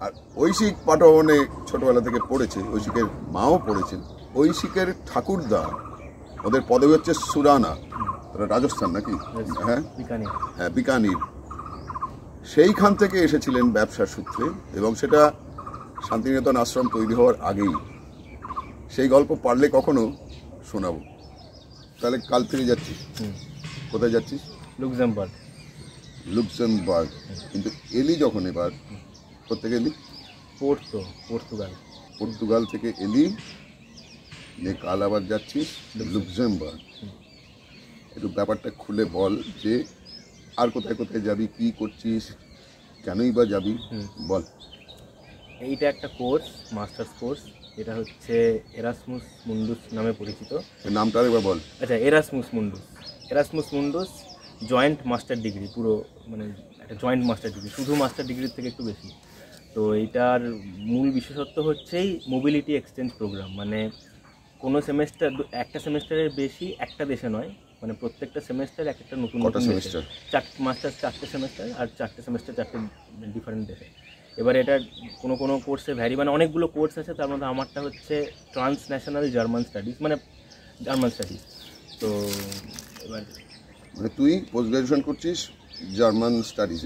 আর ঐশিক পাঠভবনে ছোটবেলা থেকে পড়েছে, ঐশিকের মাও পড়েছেন। ঐশিকের ঠাকুরদা ওদের পদবী হচ্ছে সুরানা, তারা রাজস্থান নাকি? হ্যাঁ হ্যাঁ, বিকানির। সেইখান থেকে এসেছিলেন ব্যবসার সূত্রে, এবং সেটা শান্তিনিকেতন আশ্রম তৈরি হওয়ার আগেই। সেই গল্প পারলে কখনো শোনাবো। তাহলে কাল ফিরে যাচ্ছিস? কোথায় যাচ্ছিস? লুক্সেমবার্গ। লুক্সেমবার্গ। কিন্তু এলি যখন এবার, কোথেকে এলি? পর্তুগাল থেকে এলি, যে কাল আবার যাচ্ছিস লুক্সেমবার্গ। একটু ব্যাপারটা খুলে বল, যে আর কোথায় কোথায় যাবি, কি করছিস, কেনই বা যাবি, বল। এইটা একটা কোর্স, মাস্টার্স কোর্স। এটা হচ্ছে এরাসমুস মুন্ডুস নামে পরিচিত। নামটা একবার বল। আচ্ছা, এরাসমুস মুন্ডুস জয়েন্ট মাস্টার ডিগ্রি, পুরো মানে একটা জয়েন্ট মাস্টার ডিগ্রি, শুধু মাস্টার ডিগ্রির থেকে একটু বেশি। তো এইটার মূল বিশেষত্ব হচ্ছেই মোবিলিটি এক্সচেঞ্জ প্রোগ্রাম। মানে কোনো সেমেস্টার, একটা সেমেস্টারের বেশি একটা দেশে নয়, মানে প্রত্যেকটা সেমেস্টার এক একটা নতুন সেমেস্টার, চারটে সেমেস্টার, আর চারটে সেমেস্টার চারটে ডিফারেন্ট দেশে। এবার এটা কোনো কোর্সে ভ্যারি, মানে অনেকগুলো কোর্স আছে, তার মধ্যে আমারটা হচ্ছে ট্রান্সন্যাশনাল জার্মান স্টাডিজ, মানে জার্মান স্টাডিজ। তো এবার মানে তুই পোস্ট গ্রাজুয়েশন করছিস জার্মান স্টাডিজ।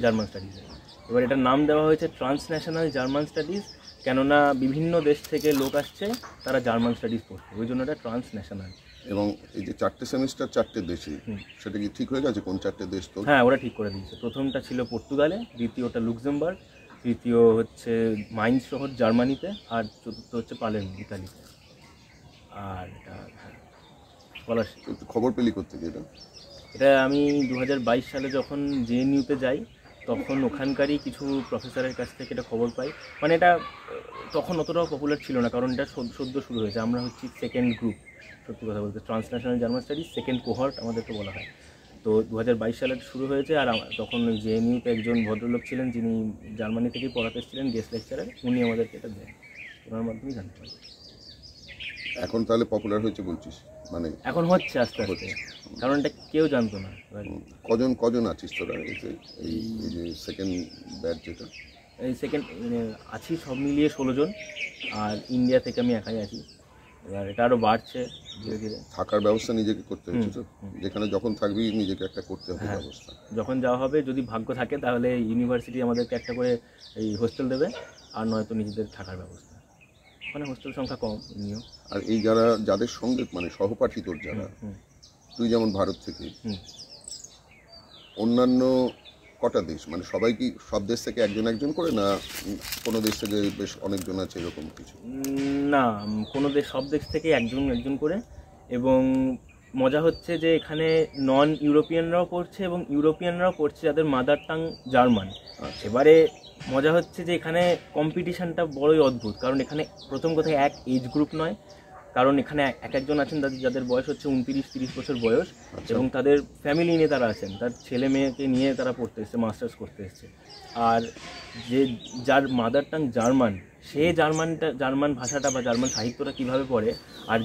এবার এটার নাম দেওয়া হয়েছে ট্রান্সন্যাশনাল জার্মান স্টাডিজ, কেননা বিভিন্ন দেশ থেকে লোক আসছে তারা জার্মান স্টাডিজ পড়ছে, ওই জন্য এটা ট্রান্সন্যাশনাল। এবং এই যে চারটে সেমিস্টার চারটে দেশে, সেটা কি ঠিক হয়ে গেছে? কোন চারটে দেশ তো? হ্যাঁ, ওরা ঠিক করে দিয়েছে। প্রথমটা ছিল পর্তুগালে, দ্বিতীয়টা লুক্সেমবার্গ, তৃতীয় হচ্ছে মাইন্স শহর জার্মানিতে, আর চতুর্থ হচ্ছে পালের্মো ইতালিতে। আর এটা স্কলারশিপ। খবর পেলি কোত্থেকে এটা? এটা আমি 2022 সালে যখন জেএনইউতে যাই, তখন ওখানকারই কিছু প্রফেসরের কাছ থেকে এটা খবর পাই। মানে এটা তখন অতটাও পপুলার ছিল না, কারণ এটা সদ্য শুরু হয়েছে। আমরা হচ্ছি সেকেন্ড গ্রুপ, সত্যি কথা বলতে, transnational German studies second cohort আমাদেরকে বলা হয়। তো 2022 সালে শুরু হয়েছে। আর তখন জেএনইউতে একজন ভদ্রলোক ছিলেন, যিনি জার্মানি থেকেই পড়াতে এসেছিলেন, গেস্ট লেকচারার, উনি আমাদেরকে এটা দেন, ওনার মাধ্যমেই জানতে পারি। এখন তাহলে পপুলার হয়েছে বলছিস? মানে এখন হচ্ছে আস্তে আস্তে, কারণ এটা কেউ জানতো না। কজন আছিস তোরা এই যে সেকেন্ড ব্যাচ? যেটা এই সেকেন্ড আছি সব মিলিয়ে 16 জন, আর ইন্ডিয়া থেকে আমি একাই আছি। এবার এটা আরও বাড়ছে ধীরে ধীরে। থাকার ব্যবস্থা নিজেকে করতে হচ্ছে তো? যেখানে যখন থাকবি নিজেকে একটা করতে হবে ব্যবস্থা। যখন যাওয়া হবে, যদি ভাগ্য থাকে, তাহলে ইউনিভার্সিটি আমাদেরকে একটা করে এই হোস্টেল দেবে, আর নয়তো নিজেদের থাকার ব্যবস্থা। মানে হোস্টেল সংখ্যা কম এমনিও। আর এই যাদের সঙ্গে মানে সহপাঠী তোর, যারা, তুই যেমন ভারত থেকে, অন্যান্য কটা দেশ, মানে সবাই কি সব দেশ থেকে একজন করে, না কোনো দেশ থেকে বেশ অনেকজন আছে এরকম কিছু? না, সব দেশ থেকে একজন করে। এবং মজা হচ্ছে যে এখানে নন ইউরোপিয়ানরাও পড়ছে এবং ইউরোপিয়ানরাও পড়ছে যাদের মাদার টাং জার্মান। এবারে মজা হচ্ছে যে এখানে কম্পিটিশানটা বড়ই অদ্ভুত, কারণ এখানে প্রথম কথা এক এজ গ্রুপ নয়, কারণ এখানে একজন আছেন যাদের বয়স হচ্ছে 29-30 বছর বয়স, এবং তাদের ফ্যামিলি নিয়ে তারা আছেন, তার ছেলে মেয়েকে নিয়ে তারা পড়তে এসছে, মাস্টার্স করতে এসছে। আর যার মাদার টাং জার্মান, সে জার্মান ভাষাটা বা জার্মান সাহিত্যটা কীভাবে পড়ে, আর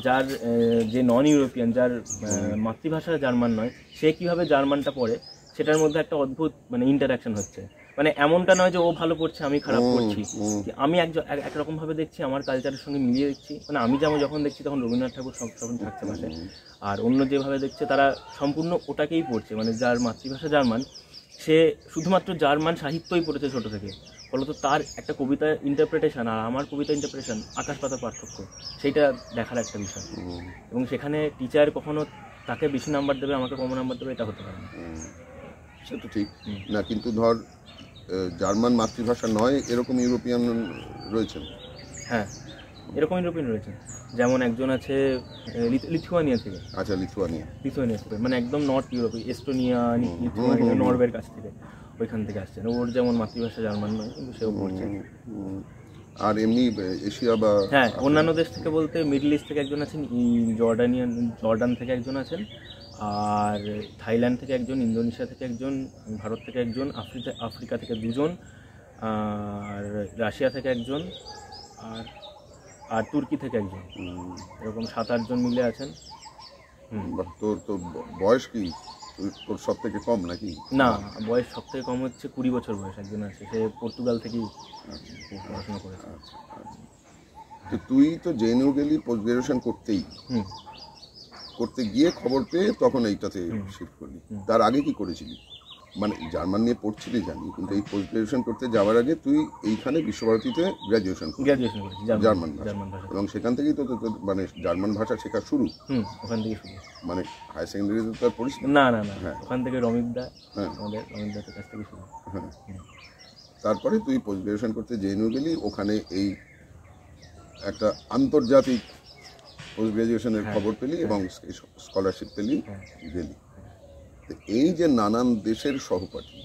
যে নন ইউরোপিয়ান, যার মাতৃভাষা জার্মান নয়, সে কীভাবে জার্মানটা পড়ে, সেটার মধ্যে একটা অদ্ভুত মানে ইন্টারাকশন হচ্ছে। মানে এমনটা নয় যে ও ভালো পড়ছে আমি খারাপ পড়ছি, আমি একরকমভাবে দেখছি, আমার কালচারের সঙ্গে মিলিয়ে দেখছি। মানে আমি যখন দেখছি তখন রবীন্দ্রনাথ ঠাকুর সব থাকছে পাশে, আর অন্য যেভাবে দেখছে তারা সম্পূর্ণ ওটাকেই পড়ছে। মানে যার মাতৃভাষা জার্মান, সে শুধুমাত্র জার্মান সাহিত্যই পড়েছে ছোটো থেকে, ফলত তার একটা কবিতা ইন্টারপ্রিটেশন আর আমার কবিতা ইন্টারপ্রিটেশন আকাশ পাতাল পার্থক্য, সেইটা দেখার একটা বিষয়। এবং সেখানে টিচার কখনো তাকে বেশি নাম্বার দেবে, আমাকে কম নাম্বার দেবে, এটা হতে পারে না। সেটা ঠিক না, কিন্তু ধর জার্মান মাতৃভাষা নয় এরকম ইউরোপিয়ান রয়েছেন। হ্যাঁ, এরকম ইউরোপিয়ান রয়েছেন। যেমন একজন আছে লিথুয়ানিয়া থেকে। আচ্ছা, লিথুয়ানিয়া থেকে, মানে একদম নর্থ ইউরোপে, এস্টোনিয়া, লিথুয়ানিয়া, নরওয়ের কাছ থেকে, ওইখান থেকে আসছেন। ওর যেমন মাতৃভাষা জার্মান নয়, কিন্তু সেও পড়ছে। আর এমনি এশিয়া বা হ্যাঁ, অন্যান্য দেশ থেকে বলতে মিডল ইস্ট থেকে একজন আছেন, জর্ডান থেকে একজন আছেন, আর থাইল্যান্ড থেকে একজন, ইন্দোনেশিয়া থেকে একজন, ভারত থেকে একজন, আফ্রিকা থেকে দুজন, আর রাশিয়া থেকে একজন, আর তুর্কি থেকে একজন, এরকম 7-8 জন মিলে আছেন। তোর তো বয়স কি? তোর সব থেকে কম নাকি? না, বয়স সব থেকে কম হচ্ছে 20 বছর বয়স একজন আছে, সে পর্তুগাল থেকেই পড়াশোনা করেছে। আচ্ছা আচ্ছা। তো তুই তো জেএনইউ গেলি পোস্ট গ্রাজুয়েশন করতেই, করতে গিয়ে খবর পেয়ে তখন এইটাতে শিফট করলি। তার আগে কি করেছিলি? মানে জার্মান নিয়ে পড়ছিলি জানি, কিন্তু এই পোস্ট গ্রাজুয়েশন করতে যাওয়ার আগে তুই এইখানে বিশ্বভারতীতে গ্রাজুয়েশন করেছি জার্মান ভাষা, এবং সেখান থেকেই তো মানে জার্মান ভাষা শেখা শুরু। ওখান থেকে শুরু, মানে হায়ার সেকেন্ডারিতে তো আর পড়িস না? না না, ওখান থেকে রমিতদা, আমাদের রমিতদার কাছ থেকে শুরু। হ্যাঁ, তারপরে তুই পোস্ট গ্রাজুয়েশন করতে জেএনইউ গেলি, ওখানে এই একটা আন্তর্জাতিক পোস্ট গ্রাজুয়েশনের খবর পেলি এবং স্কলারশিপ পেলি, গেলি। এই যে নানান দেশের সহপাঠী,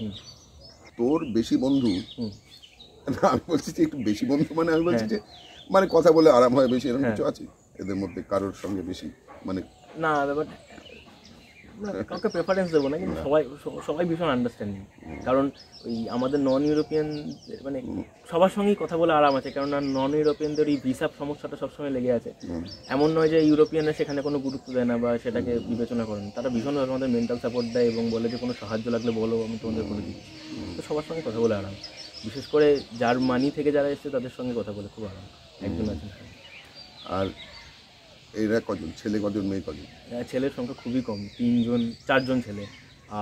তোর বেশি বন্ধু, না আমি বলছি যে একটু বেশি বন্ধু মানে আমি বলছি যে মানে কথা বলে আরাম হয় বেশি, এরকম কিছু আছে এদের মধ্যে কারোর সঙ্গে বেশি? মানে না, ব্যাপারটা কাউকে প্রেফারেন্স দেবো না, কিন্তু সবাই ভীষণ আন্ডারস্ট্যান্ডিং। কারণ ওই আমাদের নন ইউরোপিয়ান মানে সবার সঙ্গেই কথা বলে আরাম আছে, কারণ নন ইউরোপিয়ানদের এই ভিসা সমস্যাটা সবসময় লেগে আছে। এমন নয় যে ইউরোপিয়ানরা সেখানে কোনো গুরুত্ব দেয় না বা সেটাকে বিবেচনা করেন, তারা ভীষণভাবে আমাদের মেন্টাল সাপোর্ট দেয় এবং বলে যে কোনো সাহায্য লাগলে বলো, আমি তোমাদের করে দিই। তো সবার সঙ্গে কথা বলে আরাম, বিশেষ করে জার্মানি থেকে যারা এসছে তাদের সঙ্গে কথা বলে খুব আরাম। একজন আছেন। আর এরা কজন ছেলে, কজন মেয়ে, কজন? ছেলের সংখ্যা খুবই কম, 4জন ছেলে,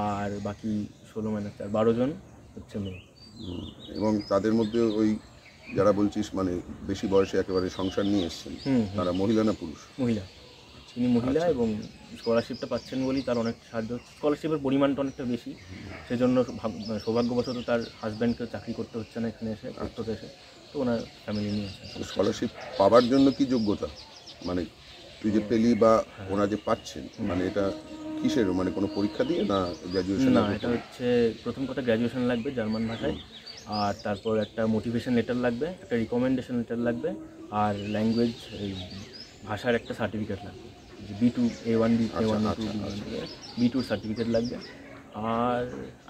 আর বাকি 16 - 4 12 জন হচ্ছে মেয়ে। এবং তাদের মধ্যে ওই যারা বলছিস মানে বেশি বয়সে একেবারে সংসার নিয়ে এসছেন, তারা মহিলা না পুরুষ? মহিলা, তিনি মহিলা, এবং স্কলারশিপটা পাচ্ছেন বলেই তার অনেক সাহায্য হচ্ছে। স্কলারশিপের পরিমাণটা অনেকটা বেশি, সেজন্য সৌভাগ্যবশত তার হাজব্যান্ডকে চাকরি করতে হচ্ছে না এখানে এসে, করতে এসে, তো ওনার ফ্যামিলি নিয়ে আসে। স্কলারশিপ পাওয়ার জন্য কি যোগ্যতা, মানে তুই যে পেলি বা ওরা যে পাচ্ছেন, মানে এটা কিসের, মানে কোনো পরীক্ষা দিয়ে না গ্র্যাজুয়েশন? না, এটা হচ্ছে প্রথম কথা গ্র্যাজুয়েশন লাগবে জার্মান ভাষায়, আর তারপর একটা মোটিভেশন লেটার লাগবে, একটা রিকমেন্ডেশন লেটার লাগবে, আর ল্যাঙ্গুয়েজ এই ভাষার একটা সার্টিফিকেট লাগবে, B2 A1 A1 B2 certificate লাগবে,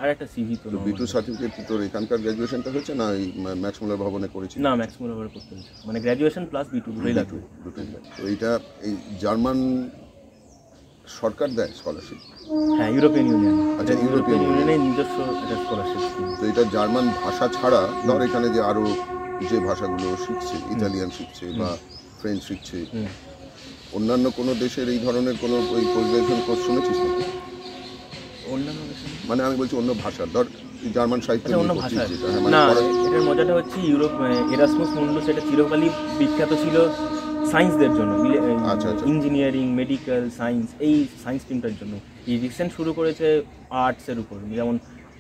আর একটা সিভি। তো B2 সার্টিফিকেট তোর এখানকার গ্র্যাজুয়েশনটা হয়েছে না এই ম্যাক্স মুলার ভবনে করেছিস? না, ম্যাক্স মুলার ভবনে করতে হয়েছে, মানে গ্র্যাজুয়েশন প্লাস B2 দুটোই লাগবে। তো এইটা এই জার্মান সরকার দেয় স্কলারশিপ? হ্যাঁ, ইউরোপিয়ান ইউনিয়ন। আচ্ছা, ইউরোপিয়ান ইউনিয়নের নিজস্ব একটা স্কলারশিপ। তো এটা জার্মান ভাষা ছাড়া ধর এখানে যে আরো যে ভাষাগুলো শিখছে, ইতালিয়ান শিখছে বা ফ্রেঞ্চ শিখছে, অন্যান্য কোনো দেশের এই ধরনের কোনো ওই পোস্ট গ্রাজুয়েশন কোর্স শুনেছিস নাকি? অন্যান্য মানে আমি বলছি অন্য ভাষা, ধর জার্মান সাহিত্য অন্য ভাষা না। এটার মজাটা হচ্ছে ইউরোপ এরাসমাস মুন্ডাস এটা চিরকালই বিখ্যাত ছিল সায়েন্সদের জন্য, ইঞ্জিনিয়ারিং, মেডিকেল সায়েন্স, এই সায়েন্স স্ট্রিমটার জন্য। এই রিসেন্ট শুরু করেছে আর্টসের উপর, যেমন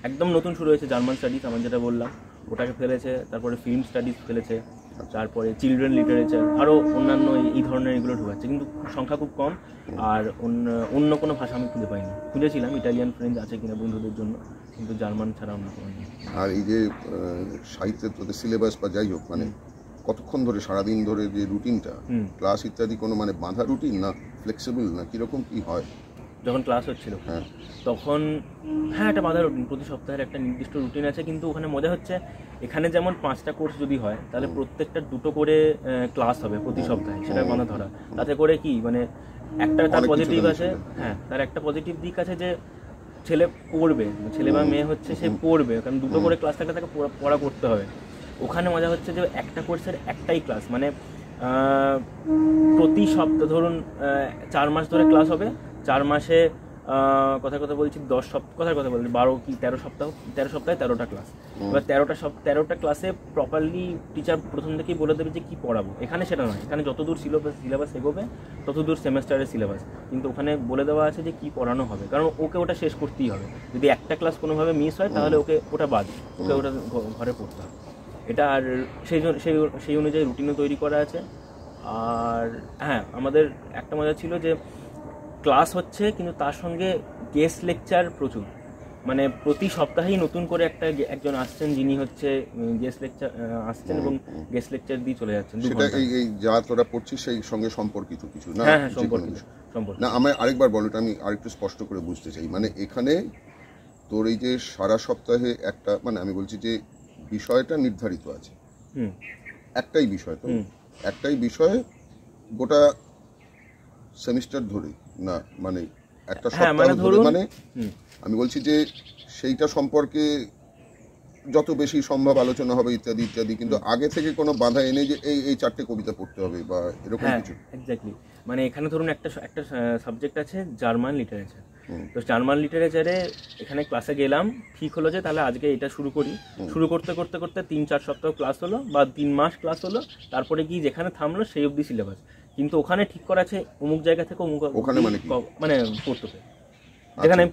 একদম নতুন শুরু হয়েছে জার্মান স্টাডিজ, আমার যেটা বললাম ওটাকে ফেলেছে, তারপরে ফিল্ম স্টাডিজ ফেলেছে, তারপরে চিলড্রেন লিটারেচার, আরও অন্যান্য এই ধরনের এগুলো ঢোকাচ্ছে, কিন্তু সংখ্যা খুব কম। আর অন্য কোনো ভাষা আমি খুঁজে পাইনি, খুঁজেছিলাম ইটালিয়ান ফ্রেঞ্চ আছে কিনা বন্ধুদের জন্য, কিন্তু জার্মান ছাড়া অন্য কোনো নেই। আর এই যে সাহিত্যের তোদের সিলেবাস বা যাই হোক, মানে কতক্ষণ ধরে সারাদিন ধরে যে রুটিনটা, ক্লাস ইত্যাদি কোনো মানে বাঁধা রুটিন না ফ্লেক্সিবল না, কীরকম কী হয়? যখন ক্লাস হচ্ছিল তখন হ্যাঁ একটা বাঁধা রুটিন, প্রতি সপ্তাহের একটা নির্দিষ্ট রুটিন আছে, কিন্তু ওখানে মজা হচ্ছে এখানে যেমন 5টা কোর্স যদি হয় তাহলে প্রত্যেকটা 2টো করে ক্লাস হবে প্রতি সপ্তাহে, সেটা বাঁধা ধরা। তাতে করে কি মানে একটা তার পজিটিভ আছে, হ্যাঁ তার একটা পজিটিভ দিক আছে যে ছেলে পড়বে, ছেলে বা মেয়ে হচ্ছে সে পড়বে, কারণ 2টো করে ক্লাস থাকলে তাকে পড়া করতে হবে। ওখানে মজা হচ্ছে যে একটা কোর্সের একটাই ক্লাস, মানে প্রতি সপ্তাহ ধরুন 4 মাস ধরে ক্লাস হবে, 4 মাসে কথা বলছি 10 সপ্তাহ কথা বলছি 12 কি 13 সপ্তাহে 13টা ক্লাস। এবার 13টা ক্লাসে প্রপারলি টিচার প্রথম থেকেই বলে দেবে যে কী পড়াবো। এখানে সেটা নয়, এখানে যতদূর সিলেবাস এগোবে ততদূর সেমেস্টারের সিলেবাস, কিন্তু ওখানে বলে দেওয়া আছে যে কী পড়ানো হবে, কারণ ওকে ওটা শেষ করতেই হবে। যদি একটা ক্লাস কোনোভাবে মিস হয় তাহলে ওকে ওটা বাদ, ওকে ওটা ঘরে পড়তে হবে। এটা আর সেই অনুযায়ী রুটিনও তৈরি করা আছে। আর হ্যাঁ, আমাদের একটা মজা ছিল যে ক্লাস হচ্ছে কিন্তু তার সঙ্গে গেস্ট লেকচার প্রচুর, মানে প্রতি সপ্তাহেই নতুন করে একজন আসছেন যিনি হচ্ছে গেস্ট লেকচার আসছেন এবং গেস্ট লেকচার দিয়ে চলে যাচ্ছেন। সেটা এই যা তোরা পড়ছিস সেই সঙ্গে সম্পর্কিত কিছু না? হ্যাঁ, সম্পর্কিত। না, আমি আরেকবার বলো, আমি আরেকটু স্পষ্ট করে বুঝতে চাই। মানে এখানে তোর এই যে সারা সপ্তাহে একটা, মানে আমি বলছি যে বিষয়টা নির্ধারিত আছে, একটাই বিষয়, তো একটাই বিষয়ে গোটা সেমিস্টার ধরে না, মানে একটা সপ্তাহ ধরে, মানে আমি বলছি যে সেইটা সম্পর্কে যত বেশি সম্ভব আলোচনা হবে ইত্যাদি ইত্যাদি, কিন্তু আগে থেকে কোনো বাধা এনে যে এই 4টে কবিতা পড়তে হবে বা এরকম কিছু? এক্স্যাক্টলি, মানে এখানে ধরুন একটা সাবজেক্ট আছে জার্মান লিটারেচার, তো জার্মান লিটারেচারে এখানে ক্লাসে গেলাম, ঠিক হলো যে তাহলে আজকে এটা শুরু করি। শুরু করতে করতে করতে 3-4 সপ্তাহ ক্লাস হলো বা 3 মাস ক্লাস হলো, তারপরে কি যেখানে থামলো সেই অবধি সিলেবাস। কিন্তু ওখানে ঠিক করা আছে অমুক জায়গা থেকে অমুক, ওখানে মানে পোর্তোতে যেখানে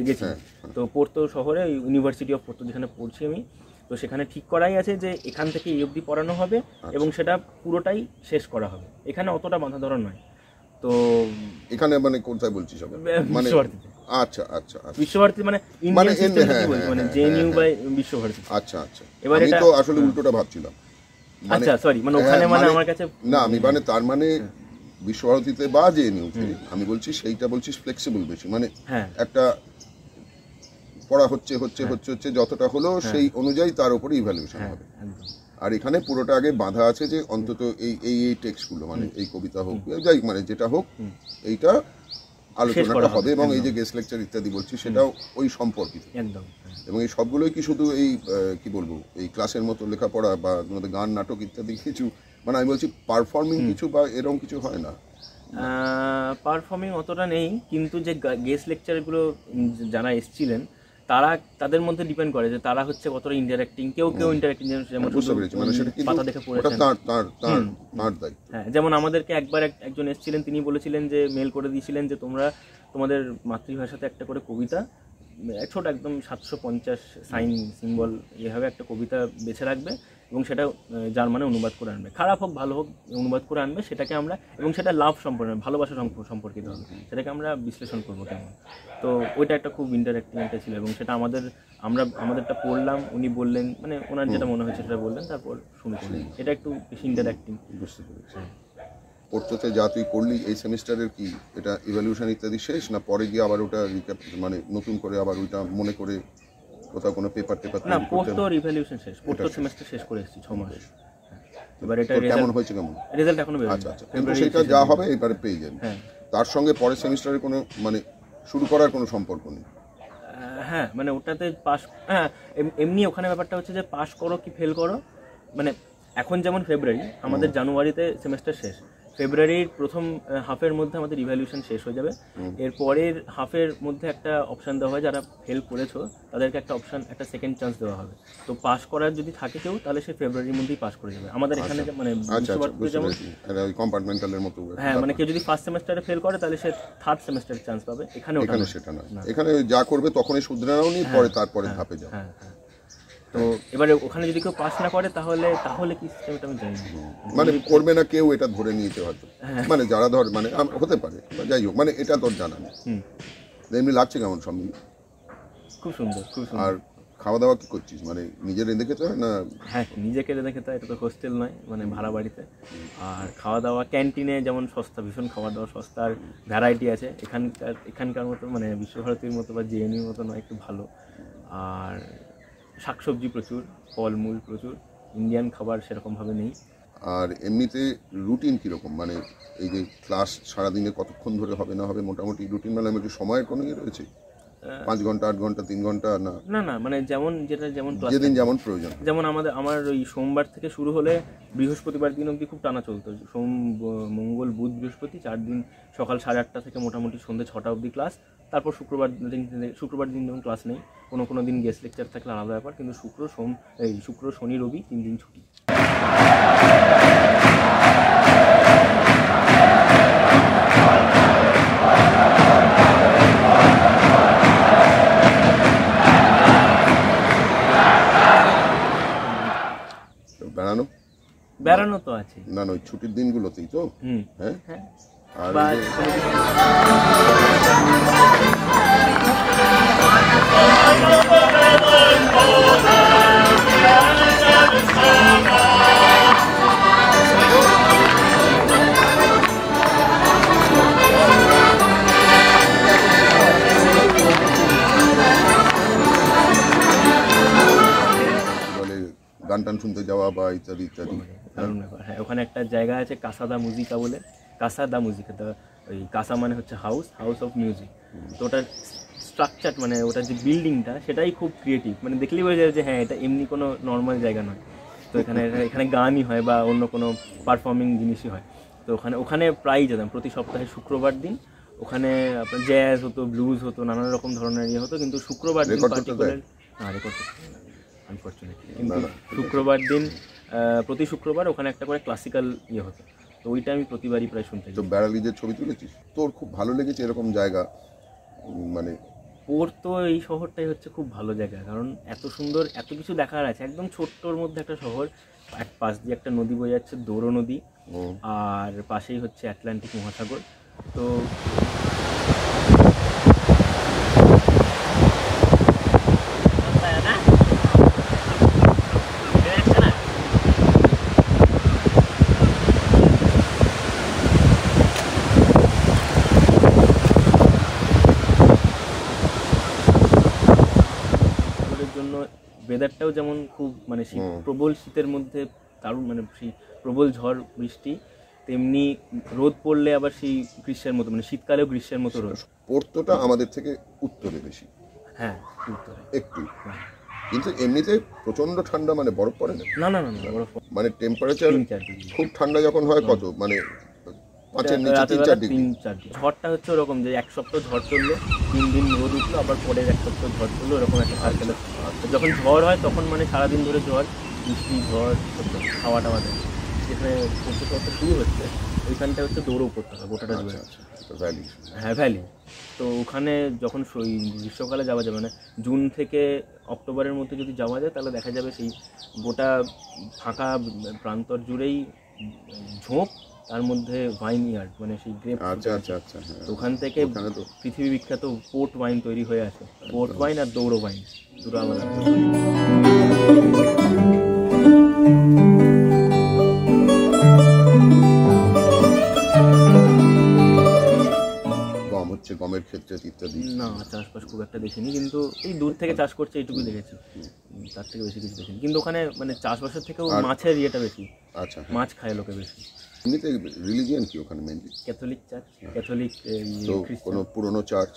গেছি, তো পোর্তো শহরে ইউনিভার্সিটি অফ পোর্তো যেখানে পড়ছি আমি, তো সেখানে ঠিক করাই আছে যে এখান থেকে এই অবধি পড়ানো হবে এবং সেটা পুরোটাই শেষ করা হবে। এখানে অতটা বাধা ধরা নয়। তো এখানে মানে কোথায় বলছিস? মানে আচ্ছা আচ্ছা, বিশ্বভারতী মানে ইন্ডিয়ান সিস্টেম কি বলছি, মানে জেএনইউ বাই বিশ্বভারতী। আচ্ছা আচ্ছা, এবার আমি তো আসলে উল্টোটা ভাবছিলাম। আচ্ছা সরি, মানে ওখানে মানে আমার কাছে না, আমি মানে তার মানে বিশ্বভারতীতে বা জেএনইউতে আমি বলছি সেইটা বলছিস ফ্লেক্সিবল বেশি, মানে একটা পড়া হচ্ছে যতটা হলো সেই অনুযায়ী তার উপরে ইভ্যালুয়েশন হবে। আর এখানে পুরোটা আগে বাঁধা আছে যে অন্তত এই টেক্সটগুলো, মানে এই কবিতা হোক যাই মানে যেটা হোক, এইটা আলোচনাটা হবে এবং এই যে গেস্ট লেকচার ইত্যাদি বলছি সেটাও ওই সম্পর্কিত একদম। এবং এই সবগুলোই কি শুধু এই কি বলবো এই ক্লাসের মতো লেখাপড়া বা গান নাটক ইত্যাদি কিছু, মানে আমি বলছি পারফর্মিং কিছু বা এরকম কিছু হয় না? পারফর্মিং অতটা নেই, কিন্তু যে গেস্ট লেকচারগুলো যারা এসেছিলেন তারা তাদের মধ্যে ডিপেন্ড করে যে তারা হচ্ছে কতটা ইন্টারঅ্যাক্টিং। কেউ ইন্টারঅ্যাক্টিং, যেমন পাতা দেখে পড়েছেন। হ্যাঁ, যেমন আমাদেরকে একবার একজন এসেছিলেন, তিনি বলেছিলেন যে মেল করে দিয়েছিলেন যে তোমরা তোমাদের মাতৃভাষাতে একটা করে কবিতা, ছোট একদম 750 সাইন সিম্বল এভাবে একটা কবিতা বেছে রাখবে এবং সেটা জার্মানে অনুবাদ করে আনবে, খারাপ হোক ভালো হোক অনুবাদ করে আনবে, সেটাকে আমরা, এবং সেটা লাভ সম্পর্কে ভালোবাসা সম্পর্কিত হবে, সেটাকে আমরা বিশ্লেষণ করবো কেমন। তো ওইটা একটা খুব ইন্টারঅ্যাক্টিং একটা ছিল এবং সেটা আমাদেরটা পড়লাম, উনি বললেন, মানে ওনার যেটা মনে হয়েছে সেটা বললেন, তারপর শুরু করলেন। এটা একটু বেশি ইন্টারঅ্যাক্টিং। বুঝতে পেরেছি। পড়তে যা তুই করলি এই সেমিস্টারের কি এটা ইভ্যালুয়েশন ইত্যাদি শেষ, না পরে গিয়ে আবার ওটা মানে নতুন করে আবার ওইটা মনে করে কোথাও কোনো পেপার না? পোস্ট ইভ্যালুয়েশন শেষ, পোস্ট সেমিস্টার শেষ করে এসেছি 6 মাস। এবার এটা কেমন হয়েছে? কেমন রেজাল্ট এখনো বের হয়নি। আচ্ছা আচ্ছা, কিন্তু সেটা যা হবে এবারে পেয়ে যাবেন। তার সঙ্গে পরের সেমিস্টারের কোনো মানে শুরু করার কোনো সম্পর্ক নেই? হ্যাঁ, মানে ওটাতে পাস, হ্যাঁ এমনি ওখানে ব্যাপারটা হচ্ছে যে পাস করো কি ফেল করো, মানে এখন যেমন ফেব্রুয়ারি, আমাদের জানুয়ারিতে সেমিস্টার শেষ, ফেব্রুয়ারির প্রথম হাফের মধ্যে আমাদের ইভ্যালুয়েশন শেষ হয়ে যাবে। এর পরের হাফের মধ্যে একটা অপশান দেওয়া হয়, যারা ফেল করেছো তাদেরকে একটা অপশান, একটা সেকেন্ড চান্স দেওয়া হবে। তো পাস করার যদি থাকে কেউ, তাহলে সে ফেব্রুয়ারির মধ্যেই পাস করে যাবে। আমাদের এখানে মানে যেমন কম্পার্টমেন্টালের মতো, হ্যাঁ, মানে কেউ যদি ফার্স্ট সেমিস্টারে ফেল করে তাহলে সে থার্ড সেমিস্টারে চান্স পাবে। এখানে সেটা না, এখানে যা করবে তখনই শুধরে নাও নি, পরে তারপরে ধাপে যাও। তো এবারে ওখানে যদি কেউ পাস না করে তাহলে কি সিস্টেমটা আমি জানি না, মানে করবে না কেউ এটা ধরে নিয়েছে হয়তো, মানে যারা ধর মানে হতে পারে, যাই হোক, মানে এটা তোর জানা নেই। এমনি লাগছে কেমন সব? খুব সুন্দর, খুব সুন্দর। আর খাওয়া দাওয়া কি করছিস, মানে নিজে রেঁধে খেতে হয় না? হ্যাঁ, নিজেকে রেঁধে খেতে হয়, এটা তো হোস্টেল নয়, মানে ভাড়া বাড়িতে। আর খাওয়া দাওয়া ক্যান্টিনে যেমন সস্তা, ভীষণ খাওয়া দাওয়া সস্তা, আর ভ্যারাইটি আছে। এখানকার মতো মানে বিশ্বভারতীর মতো বা জেএনইউর মতো নয়, একটু ভালো। আর শাকসবজি প্রচুর, ফলমূল প্রচুর, ইন্ডিয়ান খাবার সেরকমভাবে নেই। আর এমনিতে রুটিন কীরকম, মানে এই যে ক্লাস সারাদিনে কতক্ষণ ধরে হবে না হবে মোটামুটি রুটিন, মানে একটু সময়ের কোনো ইয়ে রয়েছে? 5 ঘন্টা 8 ঘন্টা 3 ঘন্টা? না, মানে যেমন ক্লাস যেদিন যেমন প্রয়োজন। যেমন আমার ওই সোমবার থেকে শুরু হলে বৃহস্পতিবার দিন অবধি খুব টানা চলতো। মঙ্গল বুধ বৃহস্পতি 4 দিন সকাল 8:30 থেকে মোটামুটি সন্ধ্যে 6টা অবধি ক্লাস। তারপর শুক্রবার দিন যেমন ক্লাস নেই, কোনো দিন গেস্ট লেকচার থাকলে আলাদা ব্যাপার, কিন্তু শুক্র শনি রবি 3 দিন ছুটি। বেড়ানো তো আছে, না ওই ছুটির দিনগুলোতেই তো। হ্যাঁ, আর গান টান শুনতে যাওয়া বা ইত্যাদি ইত্যাদি। হ্যাঁ, ওখানে একটা জায়গা আছে কাসা দা মুজিকা বলে, কাসা দা মুজিকা, ওই কাসা মানে হচ্ছে হাউস অফ মিউজিক। তো ওটার স্ট্রাকচার মানে ওটার যে বিল্ডিংটা সেটাই খুব ক্রিয়েটিভ, মানে দেখলেই বোঝা যায় যে হ্যাঁ এটা এমনি কোনো নর্মাল জায়গা নয়। তো এখানে গানই হয় বা অন্য কোনো পারফর্মিং জিনিসই হয়। তো ওখানে প্রায়ই যেতাম, প্রতি সপ্তাহে শুক্রবার দিন ওখানে আপনার জ্যাজ হতো, ব্লুজ হতো, নানান রকম ধরনের ইয়ে হতো। কিন্তু শুক্রবার দিন পার্টিকুলার রেকর্ড আনফর্চুনেটলি, কিন্তু শুক্রবার দিন প্রতি শুক্রবার ওখানে একটা করে ক্লাসিক্যাল ইয়ে হতো। তো ওইটা আমি প্রতিবারই প্রায় শুনতে। তো ব্যারালিজের ছবি তুলেছিস, তোর খুব ভালো লেগেছে এরকম জায়গা? মানে পোর্তো এই শহরটাই হচ্ছে খুব ভালো জায়গা, কারণ এত সুন্দর, এত কিছু দেখার আছে। একদম ছোট্টর মধ্যে একটা শহর, এক পাশ দিয়ে একটা নদী বয়ে যাচ্ছে, দোরো নদী, আর পাশেই হচ্ছে আটলান্টিক মহাসাগর। তো ওয়েদারটাও যেমন খুব মানে শীত, প্রবল শীতের মধ্যে দারুণ, মানে সেই প্রবল ঝড় বৃষ্টি, তেমনি রোদ পড়লে আবার সেই গ্রীষ্মের মতো, মানে শীতকালেও গ্রীষ্মের মতো রোদ। পোর্তোটা আমাদের থেকে উত্তরে বেশি। হ্যাঁ উত্তরে একটু, কিন্তু এমনিতে প্রচন্ড ঠান্ডা, মানে বরফ পড়ে না? না না না বরফ, মানে টেম্পারেচার খুব ঠান্ডা যখন হয় কত, মানে 5-এর নিচে 3-4 ডিগ্রি। ঝড়টা হচ্ছে ওরকম যে এক সপ্তাহ ঝড় চললো, 3 দিন রোদ উঠলো, আবার পরের এক সপ্তাহ ঝড় চললো, এরকম একটা সার্কেল। যখন ঝড় হয় তখন মানে সারাদিন ধরে ঝড়, বৃষ্টি, ঝড়, হাওয়া টাওয়া দেয়। যেখানে পর্যটকটা শুরু হচ্ছে ওইখানটা হচ্ছে দৌড় উপত্যকা, গোটাটা জুড়ে। হ্যাঁ ভ্যালি। তো ওখানে যখন গ্রীষ্মকালে যাওয়া যাবে, মানে জুন থেকে অক্টোবরের মধ্যে যদি যাওয়া যায় তাহলে দেখা যাবে সেই গোটা ফাঁকা প্রান্তর জুড়েই ঝোপ, তার মধ্যে ওয়াইন ইয়ার্ড, মানে সেই গ্রেপ। ওখান থেকে পৃথিবী বিখ্যাত পোর্ট ওয়াইন তৈরি হয়ে আছে। পোর্ট ওয়াইন আর দৌড়ো ওয়াইন দুটো আলাদা। গম হচ্ছে, গমের ক্ষেত্রে ইত্যাদি না চাষবাস খুব একটা দেখিনি, কিন্তু এই দূর থেকে চাষ করছে এইটুকু দেখেছি, তার থেকে বেশি কিছু দেখিনি। কিন্তু ওখানে মানে চাষবাসের থেকেও মাছের ইয়েটা বেশি। আচ্ছা, মাছ খায় লোকে বেশি। এমনিতে রিলিজিয়ান কি ওখানে? Mainly Catholic church, Catholic. কোনো পুরনো চার্চ?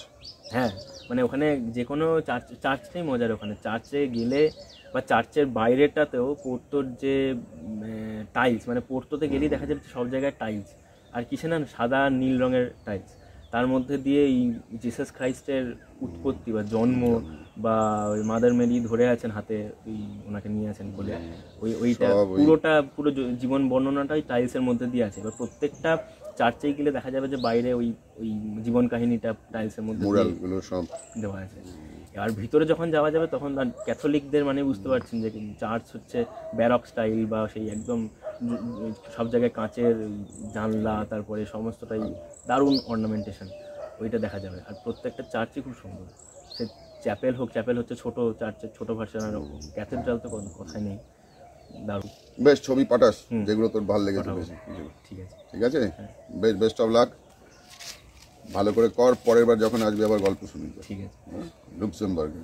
হ্যাঁ, মানে ওখানে যে কোনো চার্চটাই মজার। ওখানে চার্চে গেলে বা চার্চের বাইরেটাতেও পোর্তোর যে টাইলস, মানে পোর্তোতে গেলেই দেখা যাচ্ছে সব জায়গায় টাইলস, আর কিসে না সাদা নীল রঙের টাইলস, তার মধ্যে দিয়ে এই জিসাস খ্রাইস্টের উৎপত্তি বা জন্ম, বা ওই মাদার মেরি ধরে আছেন হাতে, ওই ওনাকে নিয়ে আছেন বলে ওইটা পুরো জীবন বর্ণনাটাই টাইলসের মধ্যে দিয়ে আছে। এবার প্রত্যেকটা চার্চেই গেলে দেখা যাবে যে বাইরে ওই জীবন কাহিনীটা টাইলসের মধ্যে দেওয়া আছে। আর ভিতরে যখন যাওয়া যাবে তখন ক্যাথলিকদের মানে বুঝতে পারছেন যে চার্চ হচ্ছে ব্যারক স্টাইল, বা সেই একদম সব জায়গায় কাঁচের জানলা, তারপরে সমস্তটাই দারুণ অর্নামেন্টেশন, ওইটা দেখা যাবে। আর প্রত্যেকটা চার্চই খুব সুন্দর। সে চ্যাপেল হোক, চ্যাপেল হচ্ছে ছোট চার্চের ছোট ভার্সন, আর ক্যাথেড্রাল তো কথাই নেই, দারুণ। বেশ, ছবি পাঠাস যেগুলো তোর ভালো লেগেছে। ঠিক আছে, ঠিক আছে, বেশ, বেস্ট অফ লাক, ভালো করে কর। পরের বার যখন আসবি আবার গল্প শুনি। ঠিক আছে। লুক্সেমবার্গ।